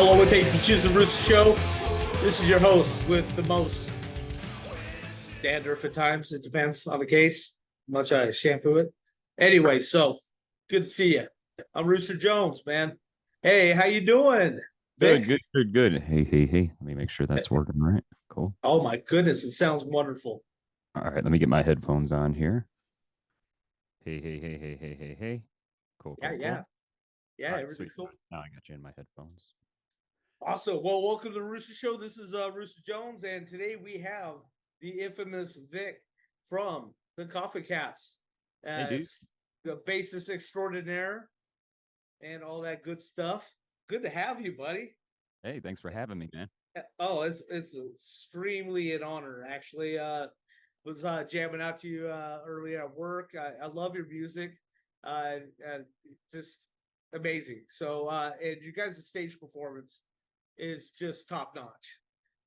Hello and thank you for choosing Roosta Show. This is your host with the most dandruff at times. It depends on the case, how much I shampoo it. Anyway, so good to see you. I'm Rooster Jones, man. Hey, how you doing, Good, Vic? good, good, good. Hey. Let me make sure that's working right. Cool. Oh my goodness, it sounds wonderful. All right, let me get my headphones on here. Hey. Cool, Yeah, cool, cool. yeah, yeah. All right, sweet. Everything's cool. Now I got you in my headphones. Awesome. Well, welcome to the Rooster Show. This is Rooster Jones, and today we have the infamous Vic from the Koffin Kats, Hey, dude. the bassist extraordinaire, and all that good stuff. Good to have you, buddy. Hey, thanks for having me, man. Oh, it's extremely an honor. Actually, was jamming out to you earlier at work. I love your music, and just amazing. So, and you guys' stage performance is just top notch.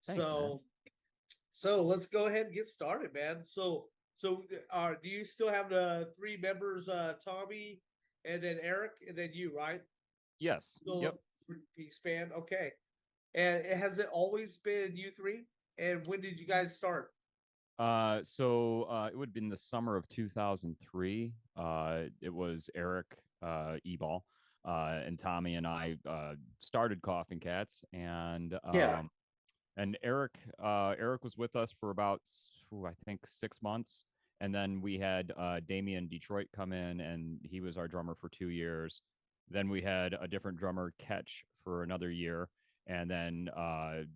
Thanks, man. So let's go ahead and get started, man. So do you still have the three members, Tommy, and then Eric, and then you, right? Yes. Still Yep. three-piece band, okay. And has it always been you three? And when did you guys start? It would have been the summer of 2003. It was Eric, Ebal, and Tommy and I started Koffin Kats, Yeah. and Eric was with us for about I think 6 months, and then we had Damian Detroit come in, and he was our drummer for 2 years. Then we had a different drummer, Catch, for another year, and then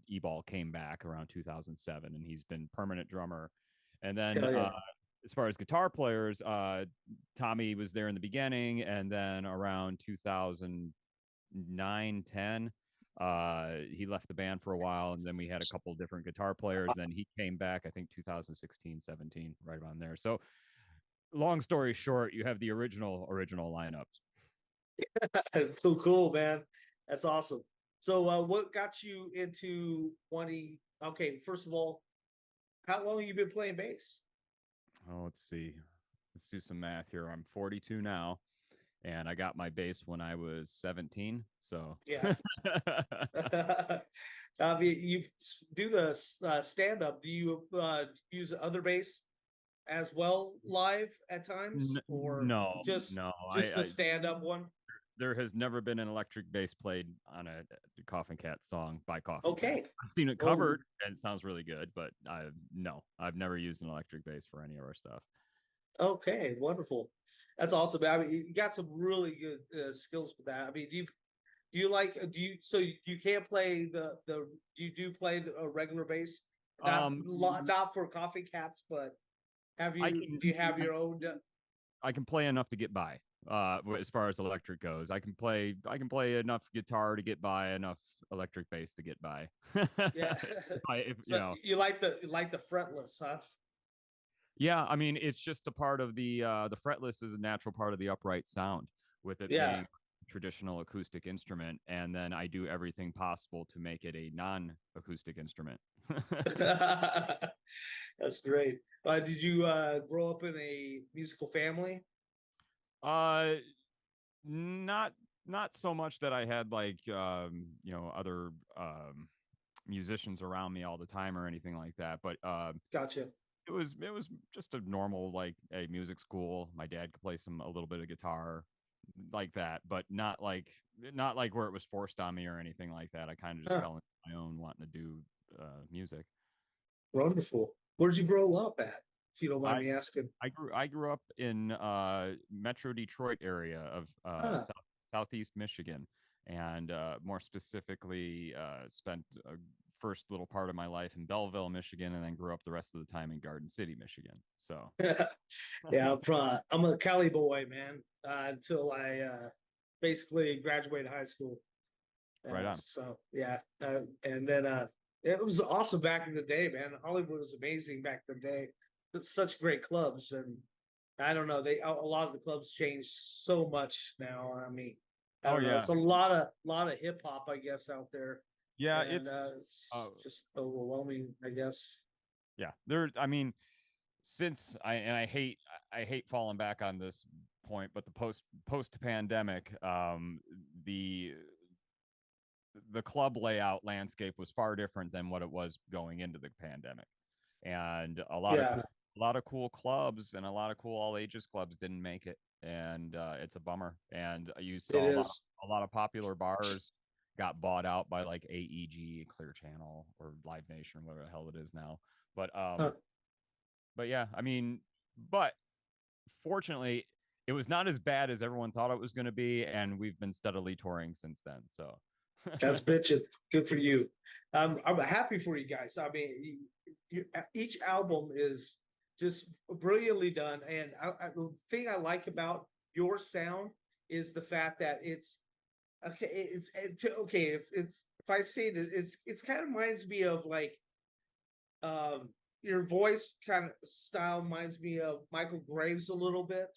Ebal came back around 2007, and he's been permanent drummer. And then Hell yeah. as far as guitar players, Tommy was there in the beginning, and then around 2009, 10 he left the band for a while, and then we had a couple of different guitar players. Then he came back, I think 2016, 17, right around there. So long story short, you have the original lineups. Cool, man. That's awesome. So what got you into wanting okay, first of all, how long have you been playing bass? Oh, let's see. Let's do some math here. I'm 42 now, and I got my bass when I was 17. So Yeah. I mean, you do the stand up. Do you use other bass as well live at times, or No, just no. just the stand up one? There has never been an electric bass played on a Coffin Cat song by Coffin Cat. Okay. I've seen it Oh, covered and it sounds really good, but I've never used an electric bass for any of our stuff. okay, wonderful. That's awesome. I mean, you got some really good skills with that. I mean, do you like do you so you can't play the you do play a regular bass, Um, not for Coffee Cats, but have I you can do you have I, your own? I can play enough to get by. As far as electric goes, I can play enough guitar to get by, enough electric bass to get by. Yeah. If So you like the fretless, huh? Yeah, I mean, it's just a part of the fretless is a natural part of the upright sound, with it Yeah. being traditional acoustic instrument, and then I do everything possible to make it a non-acoustic instrument. That's great. Did you grow up in a musical family? uh not not so much that I had like other musicians around me all the time or anything like that, but Gotcha. it was just a normal like a music school. My dad could play a little bit of guitar like that, but not like where it was forced on me or anything like that. I kind of just Huh. fell into my own wanting to do music. Wonderful. Where did you grow up at, if you don't mind I me asking? I grew up in Metro Detroit area of Huh. Southeast Michigan, and more specifically, spent a first little part of my life in Belleville, Michigan, and then grew up the rest of the time in Garden City, Michigan. So, Yeah, I'm a Cali boy, man. Until I basically graduated high school. right on. So yeah, and then it was awesome back in the day, man. Hollywood was amazing back in the day. It's such great clubs, and I don't know, a lot of the clubs changed so much now. I mean, I Oh don't know. yeah, It's a lot of hip hop, I guess, out there, yeah. and Uh, it's just overwhelming, I guess. yeah. There. I mean, since I hate falling back on this point, but the post pandemic, the the club layout landscape was far different than what it was going into the pandemic, and Yeah, a lot of cool clubs and a lot of cool all ages clubs didn't make it, and it's a bummer. And you it saw is. a lot of popular bars got bought out by like AEG, Clear Channel, or Live Nation, whatever the hell it is now. But Huh. but yeah, I mean, but fortunately, it was not as bad as everyone thought it was going to be, and we've been steadily touring since then. So, That's bitches. Good for you. I'm happy for you guys. I mean, each album is just brilliantly done, and the thing I like about your sound is the fact that it's okay. Okay. If I say this, it's kind of reminds me of like your voice kind of style reminds me of Michael Graves a little bit.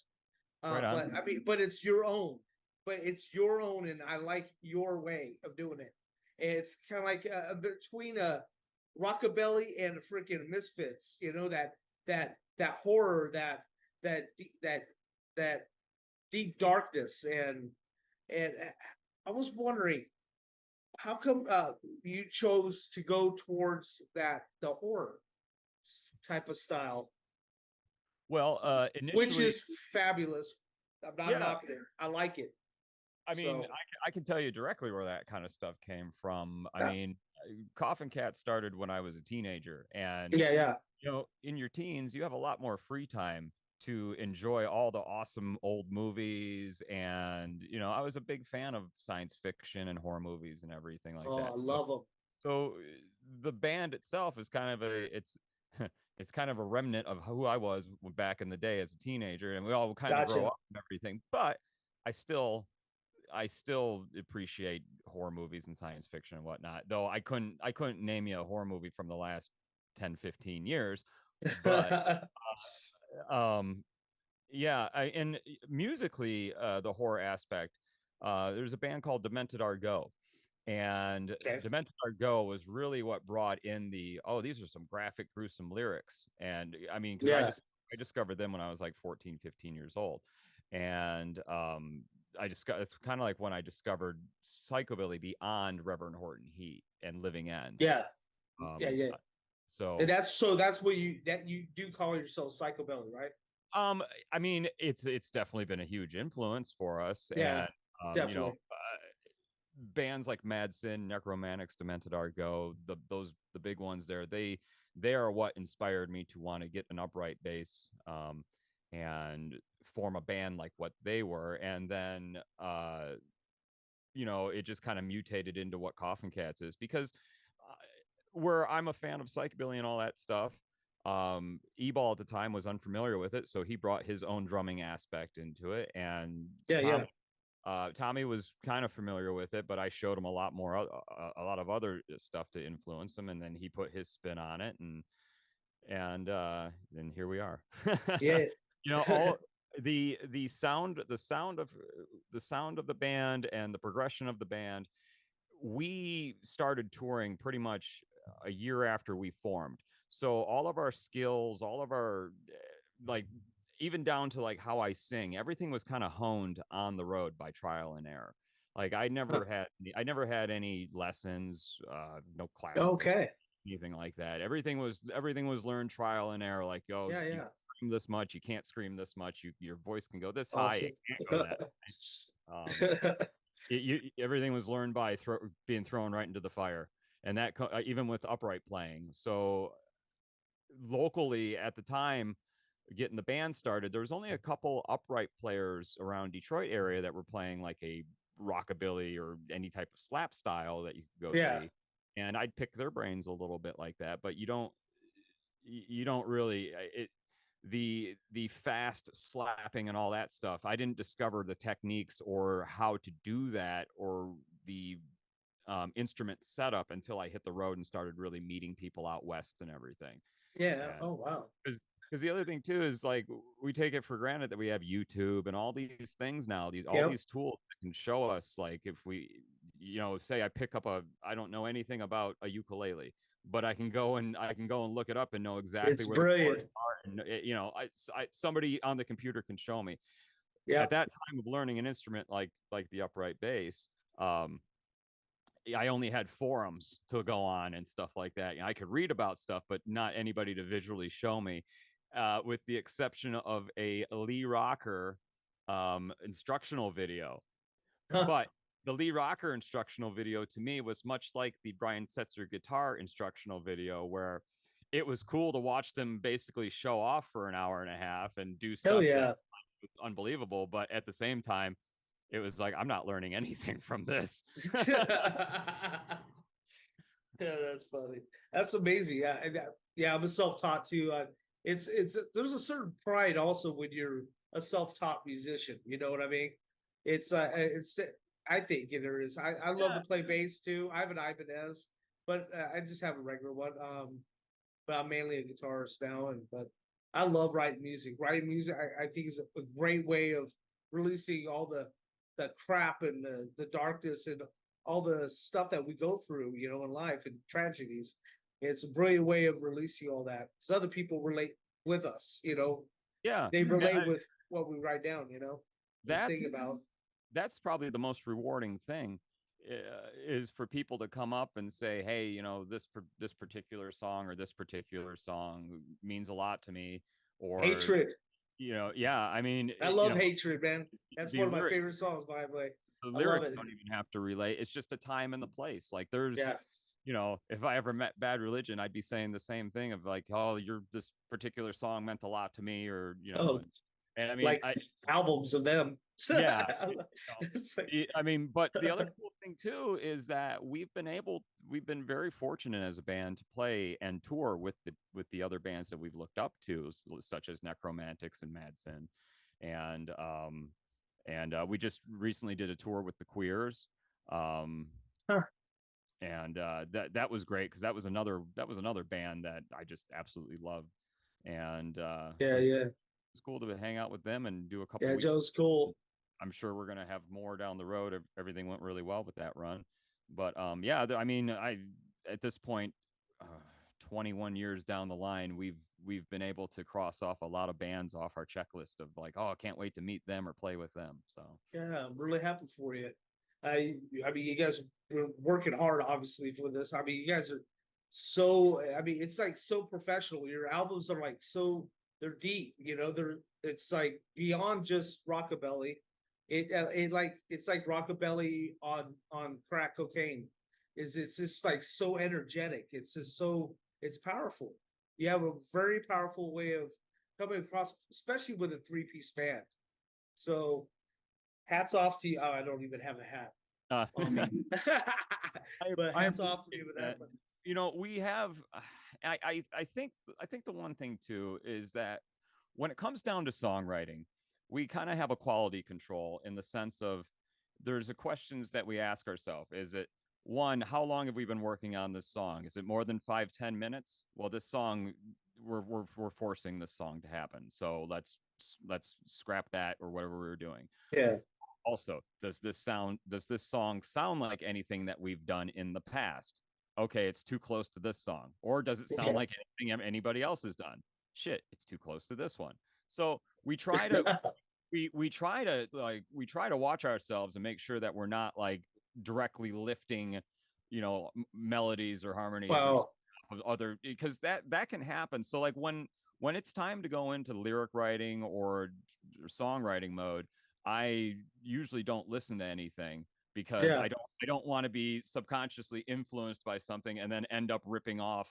right on. But I mean, but it's your own. But it's your own, and I like your way of doing it. And it's kind of like between a rockabilly and a freaking Misfits. You know that horror, that that that deep darkness, and I was wondering how come you chose to go towards the horror type of style, Well, which initially, is fabulous. I'm not yeah, knocking it. I like it. I mean, So I can tell you directly where that kind of stuff came from. I yeah, mean, Coffin Cat started when I was a teenager, and yeah. in your teens, you have a lot more free time to enjoy all the awesome old movies. And, I was a big fan of science fiction and horror movies and everything like Oh, that. I love them. So the band itself is kind of it's kind of a remnant of who I was back in the day as a teenager, and we all kind of grow Gotcha. up and everything. But I still I still appreciate horror movies and science fiction and whatnot. Though I couldn't name you a horror movie from the last 10, 15 years. But um yeah, and musically, the horror aspect, there's a band called Demented Argo, and Okay. Demented Argo was really what brought in these are some graphic, gruesome lyrics. And I mean, because Yeah. I discovered them when I was like 14, 15 years old. And I discovered it's kind of like when I discovered psychobilly beyond Reverend Horton Heat and Living End. Yeah. Yeah. Um, Yeah. uh, And so that's what you do call yourself psychobilly, right? Um, I mean, it's definitely been a huge influence for us, Yeah. and Definitely. bands like Mad Sin, Necromantics, Demented Argo, the big ones there. They are what inspired me to want to get an upright bass, and form a band like what they were, and then it just kind of mutated into what Coffin Cats is, because where I'm a fan of psychobilly and all that stuff. Eball at the time was unfamiliar with it, so he brought his own drumming aspect into it, and Yeah. Yeah. Tommy was kind of familiar with it, but I showed him a lot more, a lot of other stuff to influence him, and then he put his spin on it, and then here we are. Yeah. All the sound of the band and the progression of the band. We started touring pretty much a year after we formed. So all of our skills, all of our like even down to like how I sing, everything was kind of honed on the road by trial and error. Like I never had any lessons, no classical, Okay. anything like that. Everything was learned trial and error. Like, oh, Yeah. you Yeah. scream this much, you can't scream this much. Your voice can go this high, Awesome. it can't go that. Everything was learned by being thrown right into the fire, and that even with upright playing. So locally at the time, getting the band started, there was only a couple upright players around Detroit area that were playing like a rockabilly or any type of slap style that you could go Yeah. see, and I'd pick their brains a little bit like that. But you don't really the fast slapping and all that stuff. I didn't discover the techniques or how to do that, or the instrument setup, until I hit the road and started really meeting people out west and everything. Yeah. And Oh wow. because the other thing too is, like, we take it for granted that we have YouTube and all these things now, all Yep. these tools that can show us, like, if we, say I pick up I don't know anything about a ukulele, but I can go and look it up and know exactly It's where the chords brilliant. are, and somebody on the computer can show me. At Yep. that time of learning an instrument like the upright bass, I only had forums to go on and stuff like that. I could read about stuff, but not anybody to visually show me, with the exception of a Lee Rocker instructional video. Huh. But the Lee Rocker instructional video to me was much like the Brian Setzer guitar instructional video, where it was cool to watch them basically show off for an hour and a half and do Hell stuff that yeah. was unbelievable. But at the same time, it was like, I'm not learning anything from this. Yeah, that's funny. That's amazing. Yeah, yeah, I'm a self-taught too. It's there's a certain pride also when you're a self-taught musician. You know what I mean? It's I think there is. I love Yeah. to play bass too. I have an Ibanez, but I just have a regular one. But I'm mainly a guitarist now, and but I love writing music. Writing music, I think is a great way of releasing all the crap and the darkness and all the stuff that we go through, you know, in life and tragedies. It's a brilliant way of releasing all that. Because other people relate with us, you know. Yeah. They relate with what we write down, you know, and sing That's about. that's probably the most rewarding thing, is for people to come up and say, hey, this particular song or this particular song means a lot to me, or Hatred. yeah, I mean, I love Hatred, man. That's the one of my lyric, favorite songs, by the way. the I love lyrics it. don't even have to relate. It's just a time and the place. Like there's, Yeah. if I ever met Bad Religion, I'd be saying the same thing of like, oh, this particular song meant a lot to me, or Oh, and I mean, like albums of them. yeah, It's like, I mean, but the other cool thing too is that we've been very fortunate as a band to play and tour with the other bands that we've looked up to, such as Necromantics and Madsen, and we just recently did a tour with the Queers, huh. and that was great because that was another band that I just absolutely loved, and Yeah, yeah. it's cool to hang out with them and do a couple Yeah, weeks. Joe's cool. I'm sure we're gonna have more down the road if everything went really well with that run. But yeah, I mean, I at this point, 21 years down the line, we've been able to cross off a lot of bands off our checklist of like, oh, I can't wait to meet them or play with them. So Yeah, I'm really happy for you. I mean, you guys are working hard, obviously, for this. I mean, you guys are so. I mean, it's like so professional. Your albums are like so. They're deep. You know, it's like beyond just rockabilly. It's like rockabilly on crack cocaine. It's just like so energetic. It's just so it's powerful. You have a very powerful way of coming across, especially with a three-piece band. So hats off to you. Oh, I don't even have a hat uh, on me. But I hats off to you with that. we have. I think the one thing too is that when it comes down to songwriting, we kind of have a quality control in the sense of there's a questions that we ask ourselves. Is it one, how long have we been working on this song? Is it more than 5-10 minutes? Well, this song, we're forcing this song to happen. So let's scrap that or whatever we're doing. Yeah. Also, does this song sound like anything that we've done in the past? Okay, it's too close to this song. Or does it sound like anything anybody else has done? Shit, it's too close to this one. So we try to watch ourselves and make sure that we're not like directly lifting, melodies or harmonies Wow. or other, because that can happen. So like when it's time to go into lyric writing or songwriting mode, I usually don't listen to anything because Yeah. I don't want to be subconsciously influenced by something and then end up ripping off,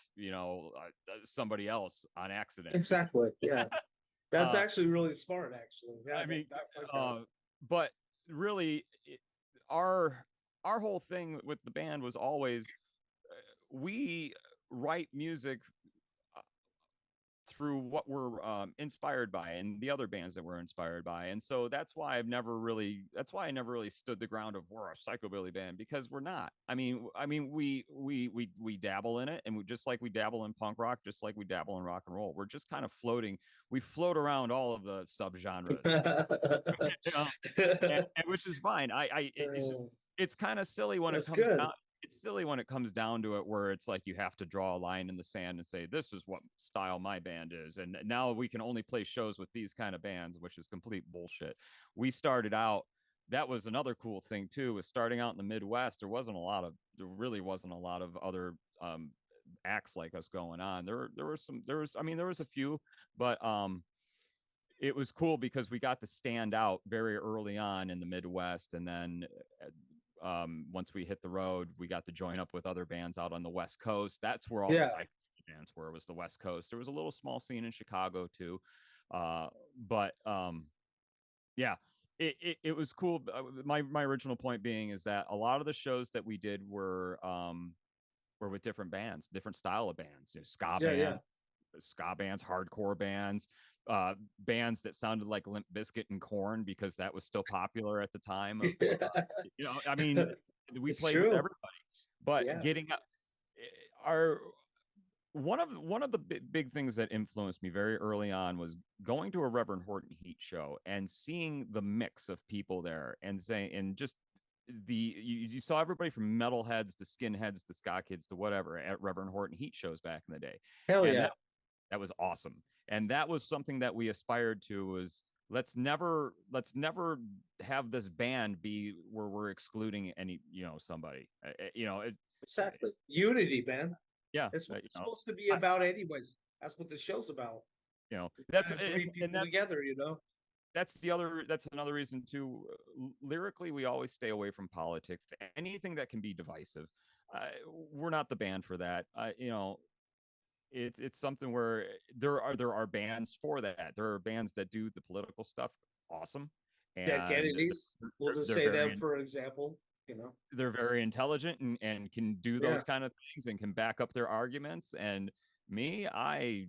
somebody else on accident. Exactly. Yeah. That's Uh, actually really smart, actually. Yeah. I mean, Okay. but really, our whole thing with the band was always we write music through what we're inspired by and the other bands that we're inspired by, and so that's why I never really stood the ground of we're a psychobilly band, because we're not. I mean we dabble in it, and just like we dabble in punk rock, just like we dabble in rock and roll, we're just kind of floating. We float around all of the subgenres, you know, and which is fine. It's kind of silly when it That's comes good. down. It's silly when it comes down to it, where it's like you have to draw a line in the sand and say this is what style my band is, and now we can only play shows with these kind of bands, which is complete bullshit. We started out that was another cool thing too, was starting out in the Midwest. There really wasn't a lot of other acts like us going on. There was a few, but it was cool because we got to stand out very early on in the Midwest, and then once we hit the road, we got to join up with other bands out on the West Coast. That's where all the Yeah. psych bands were, was the West Coast. There was a little small scene in Chicago too, but yeah, it was cool. My original point being is that a lot of the shows that we did were with different bands, different style of bands, ska Yeah. Yeah. bands, hardcore bands, bands that sounded like Limp Bizkit and Korn because that was still popular at the time. Of I mean, we It's played with true. everybody, but Yeah. getting our one of the big things that influenced me very early on was going to a Reverend Horton Heat show and seeing the mix of people there, and saying, and just you saw everybody from metalheads to skinheads to ska kids to whatever at Reverend Horton Heat shows back in the day. Hell And yeah. that was awesome. And that was something that we aspired to, was let's never have this band be where we're excluding any, somebody, Exactly. Unity, man. yeah, It's what it's supposed to be about, anyways. That's what the show's about. that's Trying to bring and people together, you know. that's another reason too. Lyrically, we always stay away from politics, anything that can be divisive. We're not the band for that. It's something where there are bands for that. There are bands that do the political stuff awesome, Dead and Kennedys. We'll just say them for example. You know. they're very intelligent, and can do Yeah. those kind of things and can back up their arguments. And me, I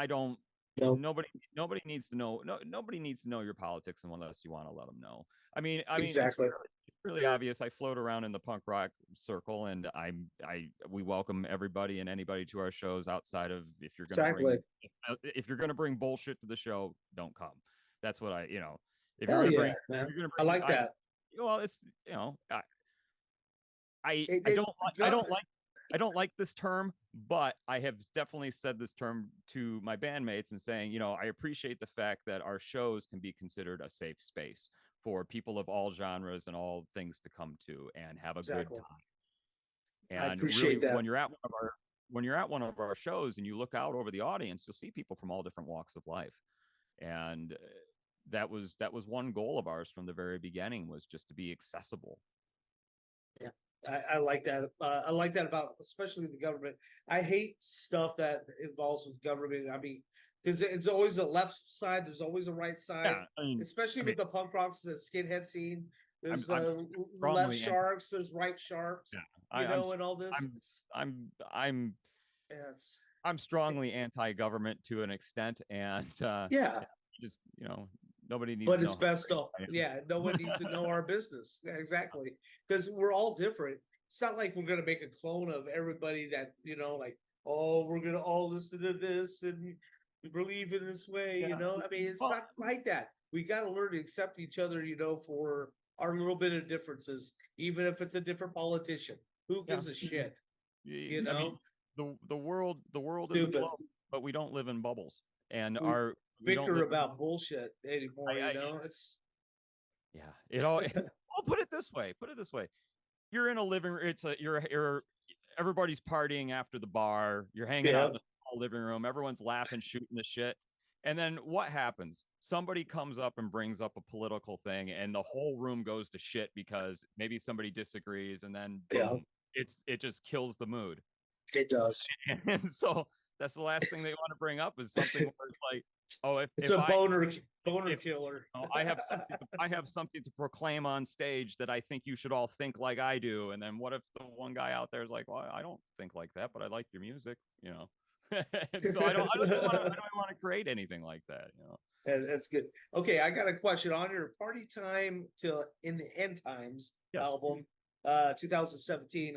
don't. No. Nobody needs to know. No, nobody needs to know your politics unless you want to let them know. Exactly. It's really obvious. I float around in the punk rock circle, and we welcome everybody and anybody to our shows. Outside of, if you're gonna Exactly. if you're gonna bring bullshit to the show, don't come. That's what if you're Hell gonna yeah, bring, man. if you're gonna I bring, like that. well, it's I It I don't like this term, but I have definitely said this term to my bandmates and saying, I appreciate the fact that our shows can be considered a safe space for people of all genres and all things to come to and have a good exactly. time. I And really, appreciate that. when you're at one of our shows and you look out over the audience, you'll see people from all different walks of life. And that was one goal of ours from the very beginning, was just to be accessible. Yeah. I like that. I like that about, especially the government. I hate stuff that involves with government. I mean, because it's always a left side. There's always a right side. Yeah, especially with the punk rocks, the skinhead scene. There's I'm left sharks. There's right sharks. Yeah, and all this. Yeah, I'm strongly anti-government to an extent, and yeah. just nobody needs. But to it's know best to, no one needs to know our business. Yeah, exactly, because we're all different. It's not like we're gonna make a clone of everybody that like, oh, we're gonna all listen to this and believe in this way. Yeah. I mean, it's not like that. We got to learn to accept each other. For our little bit of differences, even if it's a different politician. Who gives a shit? I mean, the world Stupid. is a globe, but we don't live in bubbles, and we don't bicker about bullshit anymore. It's it all. I'll put it this way. You're in a living room. You're everybody's partying after the bar. You're hanging out in a small living room. Everyone's laughing, shooting the shit. And then what happens? Somebody comes up and brings up a political thing, and the whole room goes to shit because maybe somebody disagrees, and then boom, it just kills the mood. It does. And so that's the last thing they want to bring up, is something where it's like, oh, it's a boner killer. I have something to proclaim on stage that I think you should all think like I do. And then what if the one guy out there is like, well, I don't think like that, but I like your music, And so I don't want to create anything like that, That's good. Okay, I got a question on your Party Time Till in the End Times album, 2017.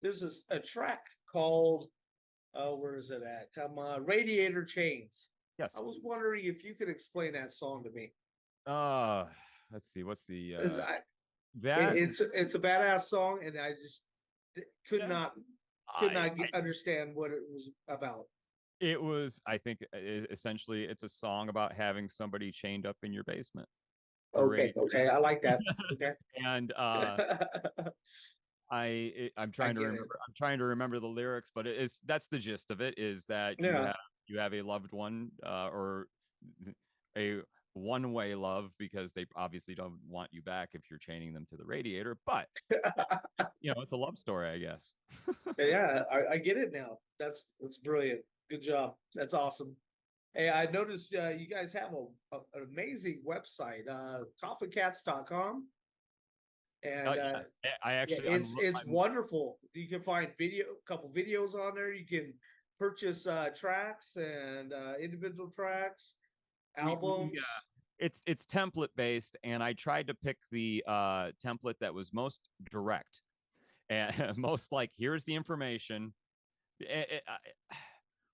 There's a track called, where is it at? Come on, Radiator Chains. Yes. I was wondering if you could explain that song to me. Let's see. What's the it's a badass song, and I just could not understand what it was about. It was, I think, essentially, it's a song about having somebody chained up in your basement. the radio. Okay, I like that. Okay. And I'm I trying to get it. remember. I'm trying to remember the lyrics, but that's the gist of it. Is that Yeah. you have a loved one, or a one-way love, because they obviously don't want you back if you're chaining them to the radiator. But it's a love story, I guess. Yeah, I get it now. That's brilliant. Good job. That's awesome. Hey, I noticed you guys have an amazing website, koffinkats.com. And Yeah, I yeah, actually it's wonderful. You can find a couple videos on there. You can purchase tracks and individual tracks, we albums. it's template based, and I tried to pick the template that was most direct and most like, here's the information.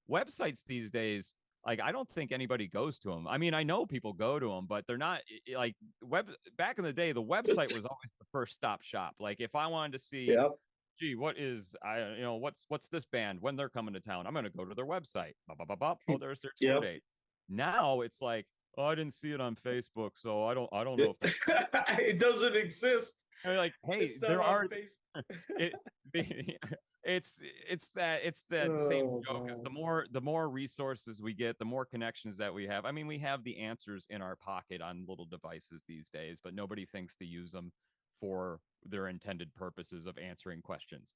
Websites these days, like, I don't think anybody goes to them. I mean, I know people go to them, but they're not like web. Back in the day, the website was always the first stop shop. Like, if I wanted to see, Yep. gee, what's this band when they're coming to town, I'm gonna go to their website. Bop, bop, bop, bop. Oh, there's their tour Yep. date. Now it's like, oh, I didn't see it on Facebook, so I don't know if that's It doesn't exist. like, hey, It's not there on are Facebook. it the, it's that same Oh joke. Is man. the more resources we get, the more connections that we have. I mean, we have the answers in our pocket on little devices these days, but nobody thinks to use them for their intended purposes of answering questions.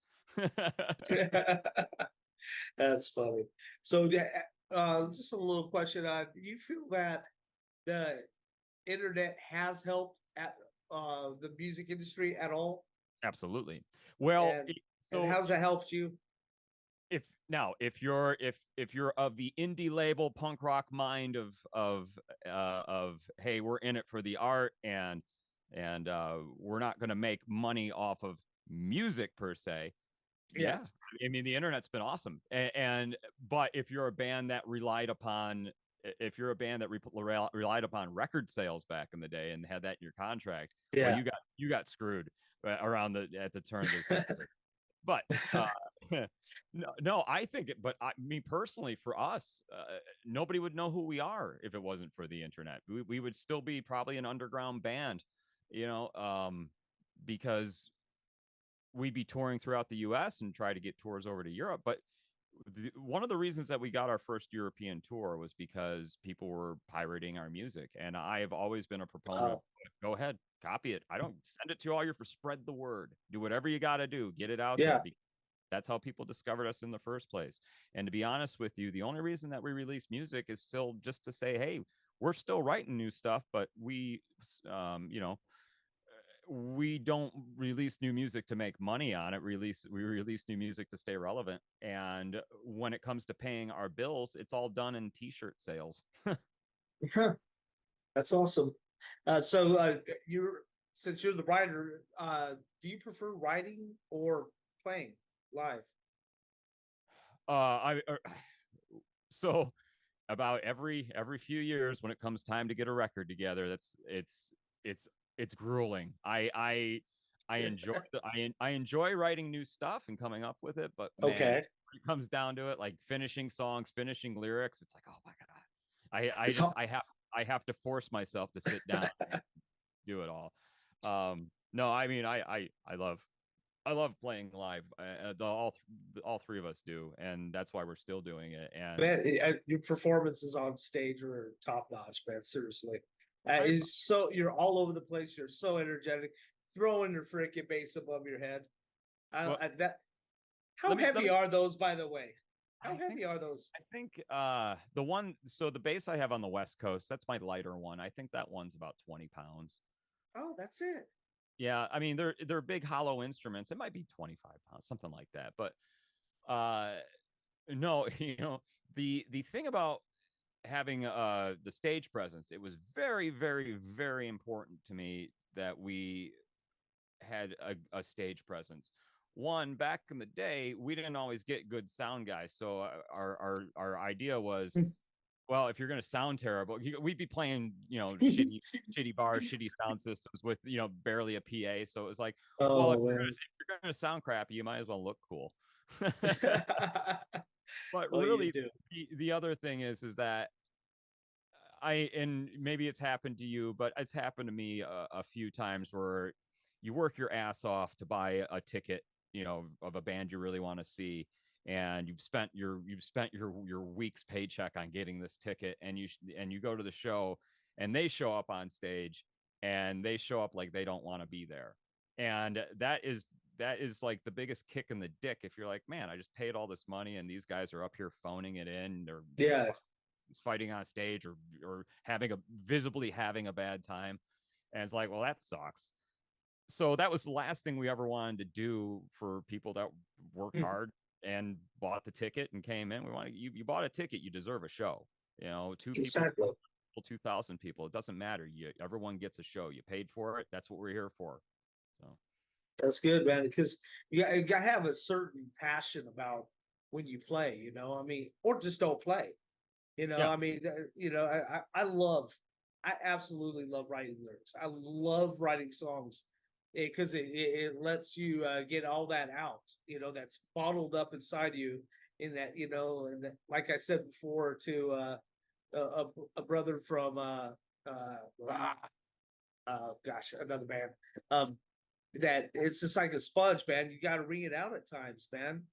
That's funny. So, just a little question. Do you feel that the internet has helped at the music industry at all? Absolutely. Well, And and so how's that helped you? if you're of the indie label punk rock mind of hey, we're in it for the art, and we're not going to make money off of music per se. Yeah. Yeah, I mean, the internet's been awesome. And but if you're a band that relied upon if you're a band that relied upon record sales back in the day and had that in your contract, well, Yeah. you got screwed around at the turn of the century. But no, I think but me personally, for us, nobody would know who we are if it wasn't for the internet. We would still be probably an underground band, you know, because we'd be touring throughout the US and try to get tours over to Europe. But one of the reasons that we got our first European tour was because people were pirating our music. And I have always been a proponent of, Oh, go ahead, copy it. I don't send it to all your for spread the word. Do whatever you got to do, get it out there. yeah. Because that's how people discovered us in the first place. And to be honest with you, the only reason that we release music is still just to say, hey, we're still writing new stuff, but we don't release new music to make money on it. We release new music to stay relevant. And when it comes to paying our bills, it's all done in t-shirt sales. Huh. That's awesome. So you're since you're the writer, do you prefer writing or playing live? I so about every few years, when it comes time to get a record together, it's it's grueling. I enjoy I enjoy writing new stuff and coming up with it, but man, Okay. when it comes down to it, like finishing songs, finishing lyrics, it's like, oh my god, I It's just hard. I have to force myself to sit down and do it all. No, I mean, I love playing live. All three of us do, and that's why we're still doing it. And Man, your performances on stage are top notch, man. Seriously, I is so you're all over the place. You're so energetic, throwing your freaking bass above your head. well, That. How let heavy me are those, by the way? How I think heavy are those? I think the one so the bass I have on the West Coast, that's my lighter one. I think that one's about 20 pounds. Oh, that's it. Yeah, I mean, they're big hollow instruments. It might be 25 pounds, something like that. But uh no, the thing about having the stage presence, it was very, very, very important to me that we had a stage presence. One, back in the day, we didn't always get good sound guys, so our idea was, well, if you're going to sound terrible, we'd be playing, shitty bars, shitty sound systems with, barely a PA. So it was like, well, if Oh you're man. going to sound crappy, you might as well look cool. But Well, you really, do. the other thing is that and maybe it's happened to you, but it's happened to me a few times where you work your ass off to buy a ticket, of a band you really want to see, and you've spent your week's paycheck on getting this ticket, and you go to the show, and they show up on stage, and they show up like they don't want to be there, and that is like the biggest kick in the dick if you're like, man, I just paid all this money and these guys are up here phoning it in, or Yeah. fighting on stage, or visibly having a bad time, and it's like, well, that sucks. So that was the last thing we ever wanted to do for people that worked hard and bought the ticket and came in. We want you bought a ticket, you deserve a show. Two people, Exactly. 2,000 people, it doesn't matter. Everyone gets a show. You paid for it. That's what we're here for. So That's good, man, because you got to have a certain passion about when you play, I mean, or just don't play. yeah, I mean, I absolutely love writing lyrics. I love writing songs because it lets you get all that out, that's bottled up inside you. In that, and that, like I said before to a brother from gosh, another band, that it's just like a sponge, man. You got to wring it out at times, man.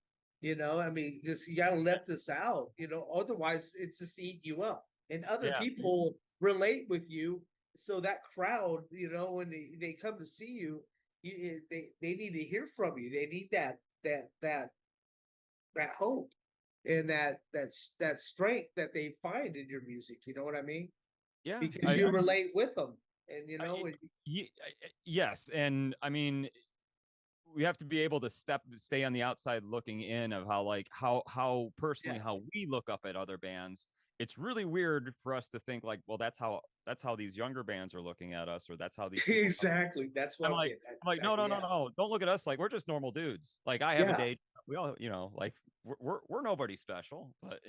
I mean, just you got to let this out. Otherwise it's just eat you up, and other yeah, people relate with you. So that crowd, when they come to see you, they need to hear from you. They need that hope and that strength that they find in your music. You know what I mean? yeah. Because you relate with them, and I, yes, and I mean, we have to be able to stay on the outside looking in of how personally yeah, how we look up at other bands. It's really weird for us to think like, well, that's how these younger bands are looking at us, or that's how these people. exactly. That's what I'm I'm like, getting at. no, no, Exactly. no, Yeah. no, don't look at us like we're just normal dudes. Like, I have a Yeah. day. We all, like, we're nobody special, but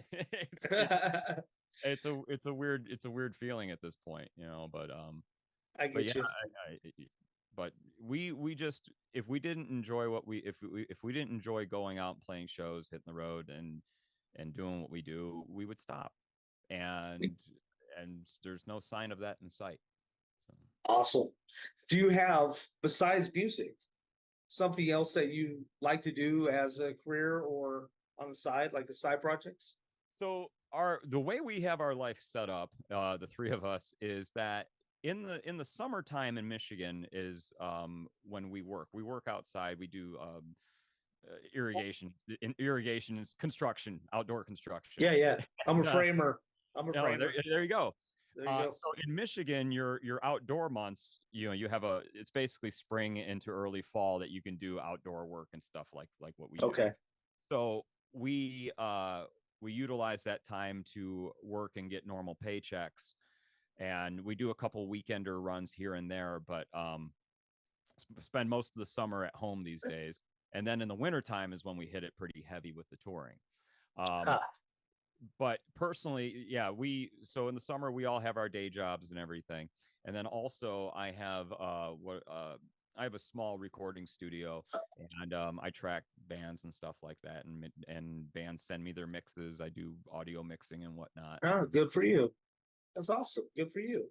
it's a weird feeling at this point, I but yeah, get you. but we just, if we didn't enjoy if we didn't enjoy going out and playing shows, hitting the road, and doing what we do, we would stop, and there's no sign of that in sight. So Awesome. Do you have, besides music, something else that you like to do as a career or on the side, like the side projects? the way we have our life set up, the three of us, is that in the summertime in Michigan is when we work outside. We do irrigation is construction, outdoor construction. Yeah, yeah. I'm a uh, framer. I'm a no, there, framer. there you go. There you go. So in Michigan, your outdoor months, you have it's basically spring into early fall that you can do outdoor work and stuff like what we do. Okay. So we utilize that time to work and get normal paychecks, and we do a couple weekender runs here and there, but spend most of the summer at home these days. And then in the wintertime is when we hit it pretty heavy with the touring. Um, Ah, but personally, yeah, so in the summer we all have our day jobs and everything, and then also I have a small recording studio, and I track bands and stuff like that, and bands send me their mixes. I do audio mixing and whatnot. good for you. That's awesome. Good for you.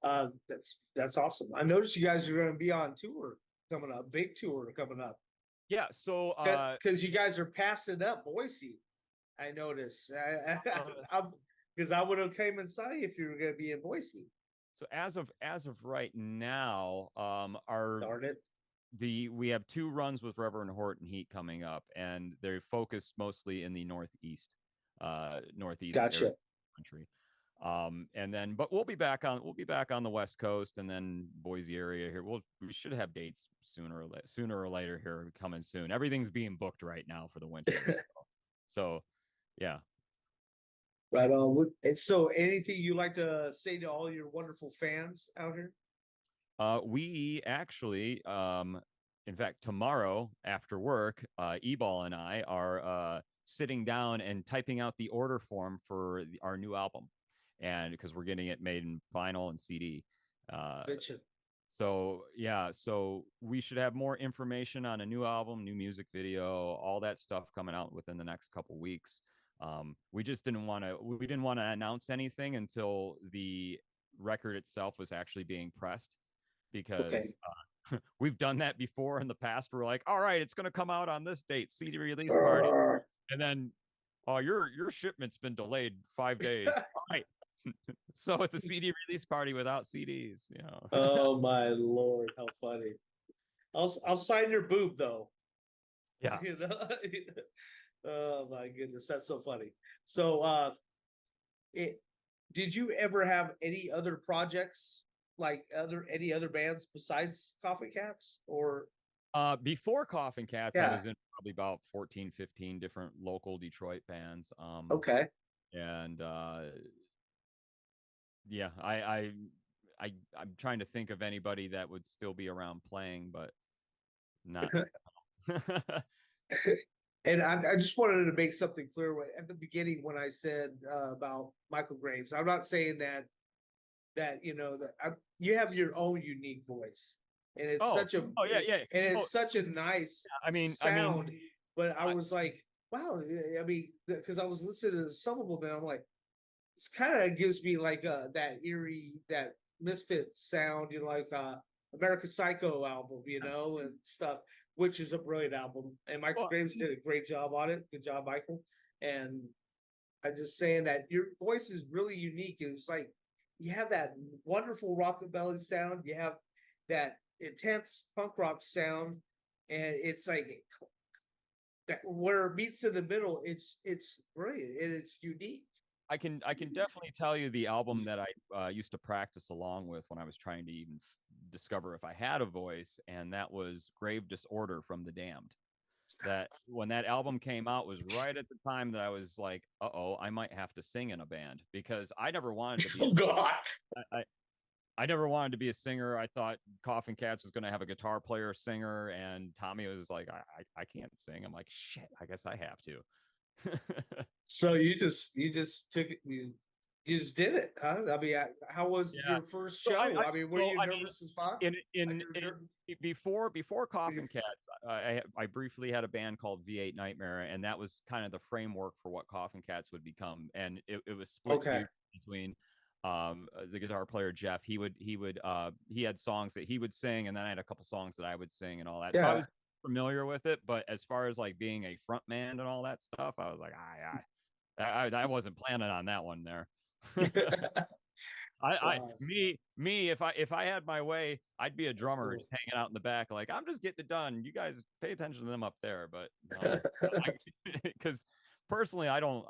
That's awesome. I noticed you guys are going to be on tour coming up, big tour coming up. Yeah, so Because you guys are passing up Boise. I noticed. Because I would have came and saw you if you were going to be in Boise. so as of right now, Darn it. we have two runs with Reverend Horton Heat coming up, and they're focused mostly in the northeast area of Gotcha. the country. And then, but we'll be back on the West Coast, and then Boise area here. We should have dates sooner or later here coming soon. Everything's being booked right now for the winter. So yeah. Right on. And so, anything you like to say to all your wonderful fans out here? We actually, in fact, tomorrow after work, Eball and I are sitting down and typing out the order form for our new album, and because we're getting it made in vinyl and CD. Bitchin'. So yeah, so we should have more information on a new album, new music video, all that stuff coming out within the next couple weeks. We just didn't want to. We didn't want to announce anything until the record itself was actually being pressed, Okay. because we've done that before in the past. We're like, all right, it's going to come out on this date, CD release party, and then, oh, your shipment's been delayed 5 days. All right, so it's a CD release party without CDs. You know. Oh my Lord, how funny. I'll sign your boob though. Yeah. You know? Oh my goodness, that's so funny. So it did you ever have any other projects like any other bands besides Coffee Cats or Before Koffin Kats, I yeah, was in probably about 14, 15 different local Detroit bands. okay. And yeah, I'm trying to think of anybody that would still be around playing, but not. And I just wanted to make something clear at the beginning when I said about Michael Graves. I'm not saying that you know that you have your own unique voice, and it's Oh, such a oh yeah, yeah. and Oh, it's such a nice I mean, sound. But I I, was like, wow. I mean, because I was listening to some of them, and I'm like, it's kind of gives me like that eerie, that Misfit sound, you know, like American Psycho album, you know, and stuff, which is a brilliant album. And Michael well, Graves did a great job on it. Good job, Michael. And I'm just saying that your voice is really unique. It was like you have that wonderful rockabilly sound, you have that intense punk rock sound, and it's like that where it meets in the middle, it's brilliant and it's unique. I can definitely tell you the album that I used to practice along with when I was trying to even discover if I had a voice, and that was Grave Disorder from The Damned. That when that album came out was right at the time that I was like, uh-oh, I might have to sing in a band, because I never wanted to be Oh God. I never wanted to be a singer. I thought Coffin Cats was going to have a guitar player singer, and Tommy was like, I can't sing. I'm like, shit, I guess I have to. So you just took it, you just did it, huh? I mean, how was Yeah. your first So show? I mean, were so you I mean, nervous as fuck? Like in you're before nervous? Coffin Cats, I briefly had a band called V8 Nightmare, and that was kind of the framework for what Coffin Cats would become. And it was split Okay. here between the guitar player Jeff. He had songs that he would sing, and then I had a couple songs that I would sing and all that. So I Yeah. was familiar with it, but as far as like being a front man and all that stuff, I was like, I wasn't planning on that one there. Wow. If I had my way, I'd be a That's drummer cool. just hanging out in the back, like, I'm just getting it done. You guys pay attention to them up there. But no, because personally, I don't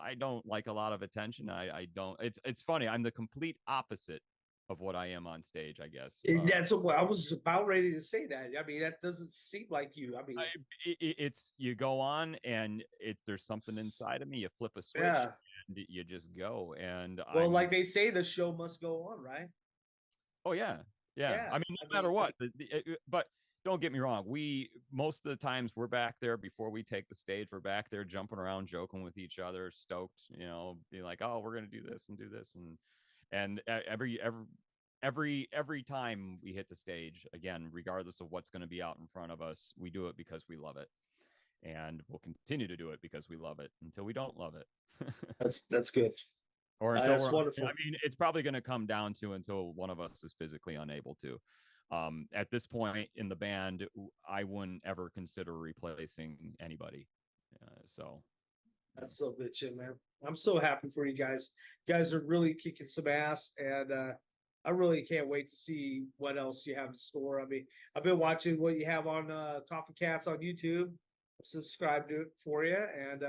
like a lot of attention. I don't. It's funny. I'm the complete opposite of what I am on stage, I guess. That's what I was about ready to say that. I mean, that doesn't seem like you. I mean, It's you go on, and it's there's something inside of me. You flip a switch, yeah. and you just go. And Well, I'm like they say, the show must go on, right? Oh yeah, yeah. Yeah. I mean, I no matter mean, what. But don't get me wrong. We most of the times we're back there before we take the stage. We're back there jumping around, joking with each other, stoked. You know, being like, "Oh, we're gonna do this and do this," and every time we hit the stage again, regardless of what's going to be out in front of us, we do it because we love it, and we'll continue to do it because we love it until we don't love it. that's good. Or until That's we're I wonderful. mean, it's probably going to come down to until one of us is physically unable to. At this point in the band, I wouldn't ever consider replacing anybody. So That's so good, Jim, man. I'm so happy for you guys. You guys are really kicking some ass, and I really can't wait to see what else you have in store. I mean, I've been watching what you have on Coffee Cats on YouTube. Subscribe to it for you, and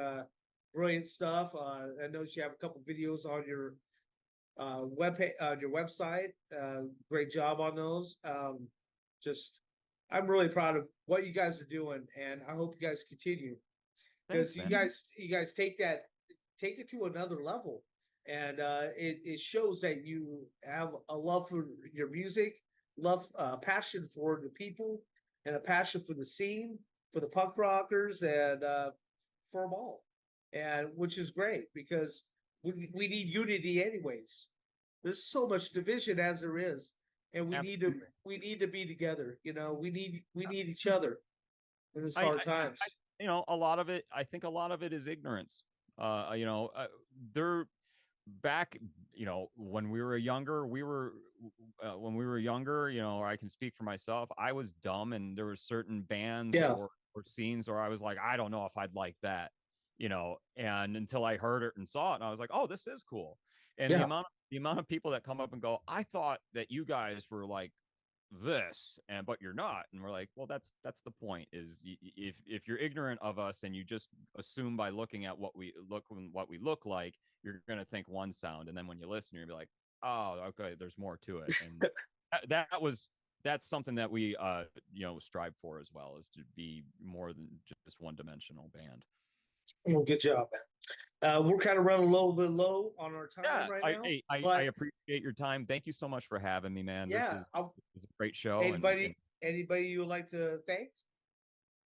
brilliant stuff. I noticed you have a couple videos on your your website. Great job on those. Just, I'm really proud of what you guys are doing, and I hope you guys continue because thanks, man. you guys take it to another level, and it shows that you have a love for your music, love, passion for the people, and a passion for the scene, for the punk rockers, and for them all, and which is great because we need unity anyways. There's so much division as there is, and Absolutely. we need to be together. You know, we need each other in these I, hard times. a lot of it, I think a lot of it is ignorance. You know, they're back. You know, when we were younger, you know, I can speak for myself. I was dumb, and there were certain bands Yeah, or scenes where I was like, I don't know if I'd like that, you know. And until I heard it and saw it, and I was like, oh, this is cool. And yeah. the amount of people that come up and go, I thought that you guys were like this, and but you're not. And we're like, well, that's the point. Is if you're ignorant of us and you just assume by looking at what we look like, you're gonna think one sound, and then when you listen, you're gonna be like, oh, okay, there's more to it. And that's something that we you know, strive for as well, is to be more than just one dimensional band. Well, good job, man. We're kind of running a little bit low on our time Yeah, right now, I but appreciate your time. Thank you so much for having me, man. yeah, This is a great show. And anybody you would like to thank?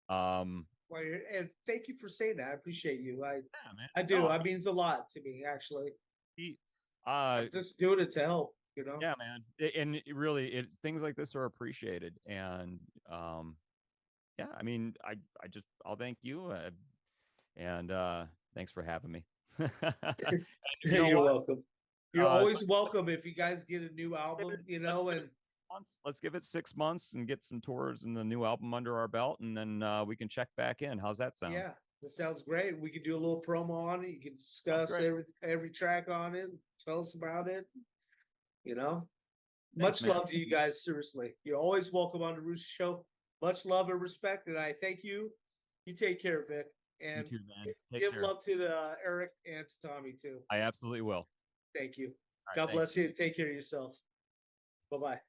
um Well, and thank you for saying that. I appreciate you. yeah, man. I do. No, That means a lot to me, actually. he, I'm just doing it to help, you know. yeah, man. And things like this are appreciated. And yeah, I mean, I'll thank you, and thanks for having me. And you know You're what? welcome. You're always welcome if you guys get a new Let's give album, it you let's know, give and it months. Let's give it 6 months and get some tours and the new album under our belt, and then we can check back in. How's that sound? yeah, that sounds great. We could do a little promo on it. You can Sounds discuss great. every track on it, tell us about it, you know. Thanks, Much man. love to you guys, seriously. You're always welcome on the Rooster Show. Much love and respect, and I thank you. You take care, Vic, You and too, man. Take give care. love to Eric and to Tommy too. I absolutely will. Thank you. All right, God thanks. bless you. Take care of yourself. Bye bye.